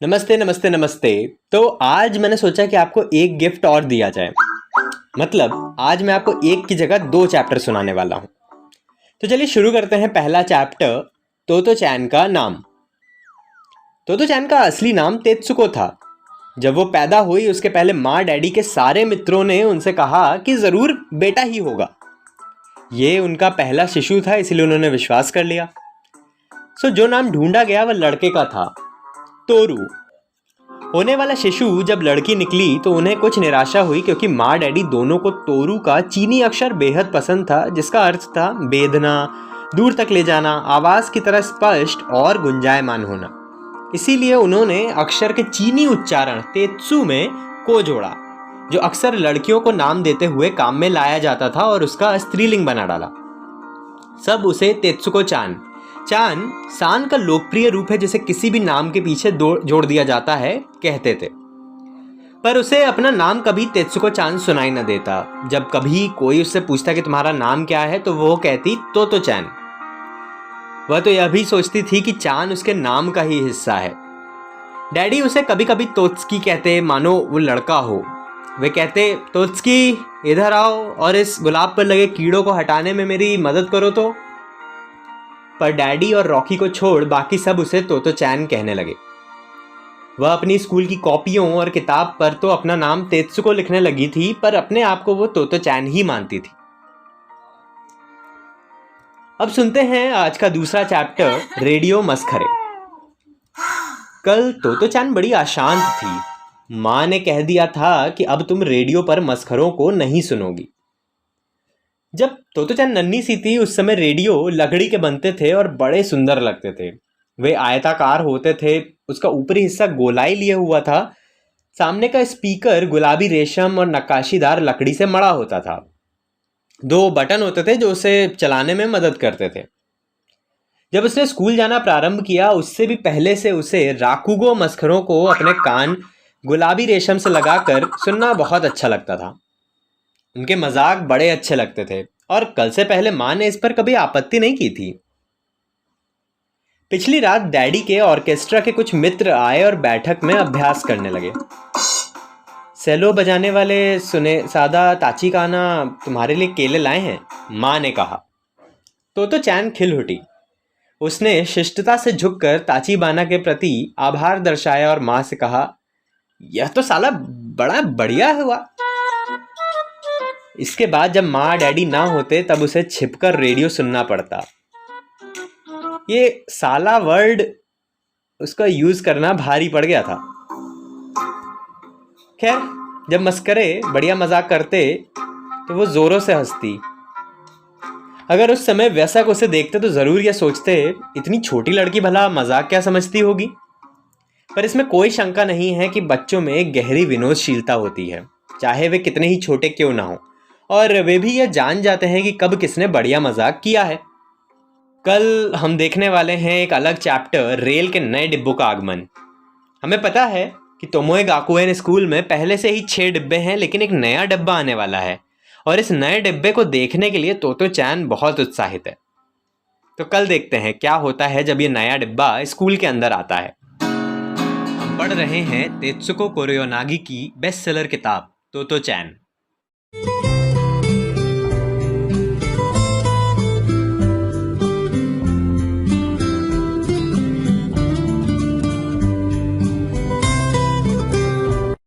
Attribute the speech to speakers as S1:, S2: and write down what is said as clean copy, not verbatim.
S1: नमस्ते नमस्ते नमस्ते। तो आज मैंने सोचा कि आपको एक गिफ्ट और दिया जाए। मतलब आज मैं आपको एक की जगह दो चैप्टर सुनाने वाला हूँ। तो चलिए शुरू करते हैं। पहला चैप्टर, तोतो चैन का नाम। तोतो चैन का असली नाम तेत्सुको था। जब वो पैदा हुई उसके पहले माँ डैडी के सारे मित्रों ने उनसे कहा कि ज़रूर बेटा ही होगा। ये उनका पहला शिशु था, इसीलिए उन्होंने विश्वास कर लिया। जो नाम ढूंढा गया वह लड़के का था, तोरू। होने वाला शिशु जब लड़की निकली तो उन्हें कुछ निराशा हुई, क्योंकि माँ डैडी दोनों को तोरू का चीनी अक्षर बेहद पसंद था, जिसका अर्थ था बेधना, दूर तक ले जाना, आवाज की तरह स्पष्ट और गुंजायमान होना। इसीलिए उन्होंने अक्षर के चीनी उच्चारण तेत्सु में को जोड़ा, जो अक्सर लड़कियों को नाम देते हुए काम में लाया जाता था, और उसका स्त्रीलिंग बना डाला। सब उसे तेत्सुको चान, चान सान का लोकप्रिय रूप है, जिसे किसी भी नाम के पीछे जोड़ दिया जाता है, कहते थे। पर उसे अपना नाम कभी तेत्सुको चान सुनाई न देता। जब कभी कोई उससे पूछता कि तुम्हारा नाम क्या है, तो वो कहती तोतो चैन। वह तो यह भी सोचती थी कि चान उसके नाम का ही हिस्सा है। डैडी उसे कभी कभी तोत्सकी कहते, मानो वो लड़का हो। वे कहते, तोत्सकी इधर आओ और इस गुलाब पर लगे कीड़ों को हटाने में मेरी मदद करो तो। पर डैडी और रॉकी को छोड़ बाकी सब उसे तोतो चैन कहने लगे। वह अपनी स्कूल की कॉपियों और किताब पर तो अपना नाम तेत्सुको लिखने लगी थी, पर अपने आप को वो तोतो चैन ही मानती थी। अब सुनते हैं आज का दूसरा चैप्टर, रेडियो मस्खरे। कल तोतो चैन बड़ी अशांत थी। माँ ने कह दिया था कि अब तुम रेडियो पर मस्खरों को नहीं सुनोगी। जब तोतो चैन नन्ही सी थी उस समय रेडियो लकड़ी के बनते थे और बड़े सुंदर लगते थे। वे आयताकार होते थे, उसका ऊपरी हिस्सा गोलाई लिए हुआ था। सामने का स्पीकर गुलाबी रेशम और नक्काशीदार लकड़ी से मड़ा होता था। दो बटन होते थे जो उसे चलाने में मदद करते थे। जब उसने स्कूल जाना प्रारंभ किया उससे भी पहले से उसे राकुगो मस्खरों को अपने कान गुलाबी रेशम से लगाकर सुनना बहुत अच्छा लगता था। उनके मजाक बड़े अच्छे लगते थे और कल से पहले माँ ने इस पर कभी आपत्ति नहीं की थी। पिछली रात डैडी के ऑर्केस्ट्रा के कुछ मित्र आए और बैठक में अभ्यास करने लगे। सेलो बजाने वाले सुने सादा ताची काना तुम्हारे लिए केले लाए हैं, माँ ने कहा। तो चैन खिल उठी। उसने शिष्टता से झुककर ताची बाना के प्रति आभार दर्शाया और माँ से कहा, यह तो साला बड़ा बढ़िया हुआ। इसके बाद जब माँ डैडी ना होते तब उसे छिपकर रेडियो सुनना पड़ता। ये साला वर्ड उसका यूज करना भारी पड़ गया था। खैर, जब मस्करे बढ़िया मजाक करते तो वो जोरों से हंसती। अगर उस समय वयस्क उसे देखते तो जरूर यह सोचते, इतनी छोटी लड़की भला मजाक क्या समझती होगी। पर इसमें कोई शंका नहीं है कि बच्चों में एक गहरी विनोदशीलता होती है, चाहे वे कितने ही छोटे क्यों ना हो, और वे भी यह जान जाते हैं कि कब किसने बढ़िया मजाक किया है। कल हम देखने वाले हैं एक अलग चैप्टर, रेल के नए डिब्बों का आगमन। हमें पता है कि तोमोए गाकुएन स्कूल में पहले से ही 6 डिब्बे हैं, लेकिन एक नया डिब्बा आने वाला है और इस नए डिब्बे को देखने के लिए तोतो चैन बहुत उत्साहित है। तो कल देखते हैं क्या होता है जब ये नया डिब्बा स्कूल के अंदर आता है। हम पढ़ रहे हैं तेत्सुको कोरोयोनागी की बेस्ट सेलर किताब तोतो चैन।